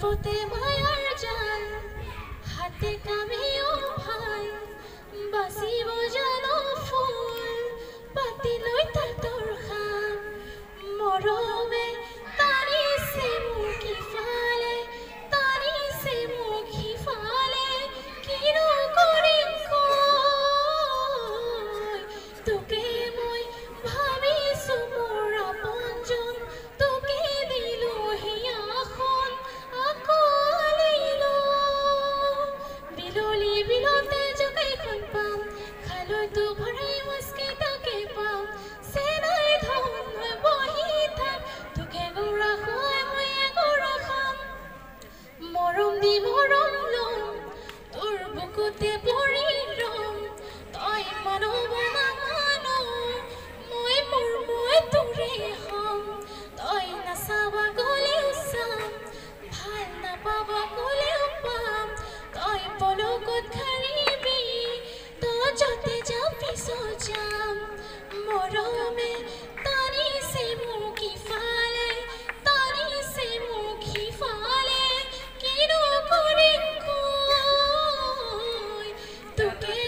পথে মায়াৰ জাল হাতে কামিও ভাই বাঁচিব জানো ফুল পাতি লৈ তাঁতৰ খাম মৰমে টানিছে মোক ইফালে টানিছে মোক সিফালে কিনো কৰিম কৈ তোকে মই ভাবিছো মোৰ আপনজন তোকে দিলো হিয়াখন আকৌ আনিলো বিললি বিলতে জকাইখন পাম খালৈতো ভৰাই মাছকেইটাকে পাম চেনাই ধন মই বহি থাক তোকে গৌৰা খুৱাই মই গৌৰা খাম মৰম দি মৰম লম তোৰ বুকুতে পৰি ৰম তই মানব নামানো মই মোৰ মই তোৰে হম তই নাচাবা গ'লেও চাম ভাল নাপাবা গ'লেও পাম তই পলকত খাৰিবি তই য'তে যাম পিছত যাম মৰমে টানিছে মোক ইফালে টানিছে মোক সিফালে কিনো কৰিম কৈ তোকে